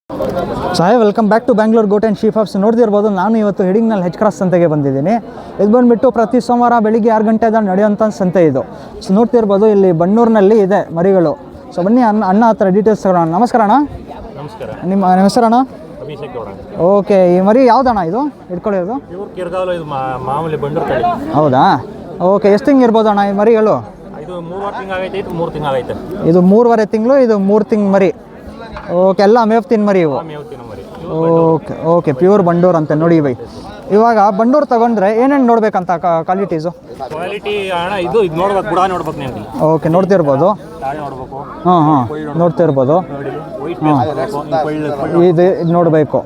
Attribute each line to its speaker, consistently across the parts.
Speaker 1: So hi welcome back to Bangalore goat and sheep hubs. ನೋಡ್ತಿರ್ಬೋದು ನಾನು ಇವತ್ತು ಹೆಡಿಂಗ್ನಲ್ಲಿ ಹೆಚ್ ಕ್ರಾಸ್ ಸಂತೆಗೆ ಬಂದಿದ್ದೀನಿ. ಇದು ಬಂದುಬಿಟ್ಟು ಪ್ರತಿ ಸೋಮವಾರ ಬೆಳಿಗ್ಗೆ 6 ಗಂಟೆದ ನಡೆಯುವಂಥ ಸಂತೆ ಇದು. ಸೊ ನೋಡ್ತಿರ್ಬೋದು ಇಲ್ಲಿ ಬಣ್ಣೂರಿನಲ್ಲಿ ಇದೆ ಮರಿಗಳು. ಸೊ ಬನ್ನಿ ಅಣ್ಣ ಹತ್ರ ಡೀಟೇಲ್ಸ್ ತಗೋಣ. ನಮಸ್ಕಾರ ಅಣ್ಣ.
Speaker 2: ನಮಸ್ಕಾರ.
Speaker 1: ನಿಮ್ಮ ಹೆಸರಣ್ಣ?
Speaker 2: ಅಭಿಷೇಕ್ ಗೌಡ.
Speaker 1: ಓಕೆ, ಈ ಮರಿ ಯಾವ್ದಣ್ಣ ಇದು ಇಟ್ಕೊಳ್ಳೋದು?
Speaker 2: ಇವ್ರು ಕಿರ್ಗಾಲು, ಇದು ಮಾಮೂಲಿ ಬಂಡೂರು ತಳಿ.
Speaker 1: ಹೌದಾ? ಓಕೆ, ಎಷ್ಟು ತಿಂಗಳು ಇರ್ಬೋದು ಅಣ್ಣ ಈ ಮರಿಗಳು?
Speaker 2: ಇದು 3 ತಿಂಗಳಾಗೈತೆ, ಇದು 3 ತಿಂಗಳಾಗೈತೆ.
Speaker 1: ಇದು 3.5 ತಿಂಗಳು, ಇದು 3 ತಿಂಗಳು ಮರಿ. ಓಕೆ, ಎಲ್ಲ ಮೇವ್ ತಿನ್ ಮರಿ ಇವು. ಓಕೆ ಓಕೆ, ಪ್ಯೂರ್ ಬಂಡೂರ್ ಅಂತ ನೋಡಿ ಬೈ. ಇವಾಗ ಬಂಡೂರ್ ತಗೊಂಡ್ರೆ ಏನೇನು ನೋಡ್ಬೇಕಂತ ಕ್ವಾಲಿಟೀಸು?
Speaker 2: ಕ್ವಾಲಿಟಿ ಅಣ್ಣ ಇದು ನೋಡ್ಬೇಕು, ಬುಡ ನೋಡ್ಬೇಕು ನೀವು.
Speaker 1: ಓಕೆ, ನೋಡ್ತಿರ್ಬೋದು.
Speaker 2: ತಾಳೆ ನೋಡ್ಬೇಕು.
Speaker 1: ಹಾಂ ನೋಡ್ತಿರ್ಬೋದು. ಇದು ನೋಡಬೇಕು.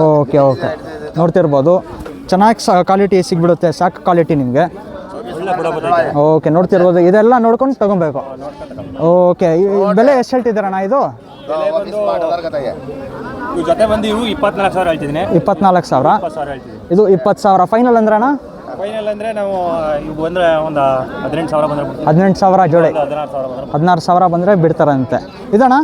Speaker 1: ಓಕೆ ಓಕೆ, ನೋಡ್ತಿರ್ಬೋದು. ಚೆನ್ನಾಗಿ ಕ್ವಾಲಿಟಿ ಸಿಗ್ಬಿಡುತ್ತೆ, ಸಾಕು ಕ್ವಾಲಿಟಿ ನಿಮಗೆ. ಓಕೆ, ನೋಡ್ತಿರ್ಬೋದು. ಇದೆಲ್ಲ ನೋಡ್ಕೊಂಡು ತಗೊಬೇಕು. ಓಕೆ, ಬೆಲೆ ಎಷ್ಟು ಹೇಳ್ತಿದ್ದೀರಣ್ಣ ಇದು?
Speaker 2: ಜೊತೆ ಬಂದು ಇವು 24,000 ಹೇಳ್ತಿದ್ದೀನಿ.
Speaker 1: 24,000.
Speaker 2: 20,000 ಹೇಳ್ತಿದ್ದೀನಿ.
Speaker 1: ಇದು 20,000 ಫೈನಲ್ ಅಂದ್ರೆ ಅಣ್ಣ?
Speaker 2: ಫೈನಲ್ ಅಂದರೆ ನಾವು ಇವು ಬಂದರೆ ಒಂದು 18,000 ಬಂದರೆ.
Speaker 1: 18,000 ಜೋಡಿ. 16,000 ಬಂದರೆ ಬಿಡ್ತಾರಂತೆ. ಇದಣ್ಣ?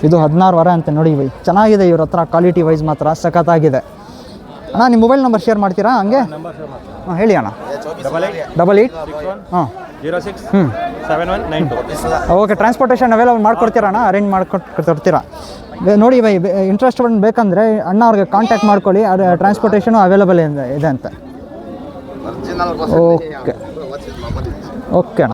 Speaker 1: ಇದು 16,000 ಅಂತ ನೋಡಿ ಬೈ. ಚೆನ್ನಾಗಿದೆ ಇವ್ರ ಹತ್ರ, ಕ್ವಾಲಿಟಿ ವೈಸ್ ಮಾತ್ರ ಸಖತ್ತಾಗಿದೆ. ಅಣ್ಣ ನಿಮ್ಮ ಮೊಬೈಲ್ ನಂಬರ್ ಶೇರ್ ಮಾಡ್ತೀರಾ ಹಂಗೆ? ಹಾಂ ಹೇಳಿ ಅಣ್ಣ. 88 ಹಾಂ
Speaker 2: 06 7192.
Speaker 1: ಓಕೆ, ಟ್ರಾನ್ಸ್ಪೋರ್ಟೇಷನ್ ಅವೈಲಬಲ್ ಮಾಡ್ಕೊಡ್ತೀರಾ ಅಣ್ಣ? ಅರೇಂಜ್ ಮಾಡ್ಕೊಡ್ತೀರಾ? ನೋಡಿ ಬೈ, ಇಂಟ್ರೆಸ್ಟ್ ಬೇಕಂದರೆ ಅಣ್ಣ ಅವ್ರಿಗೆ ಕಾಂಟ್ಯಾಕ್ಟ್ ಮಾಡ್ಕೊಳ್ಳಿ. ಅದು ಟ್ರಾನ್ಸ್ಪೋರ್ಟೇಷನು ಅವೈಲಬಲ್ ಇದೆ ಅಂತ. ಓಕೆ ಓಕೆ ಅಣ್ಣ.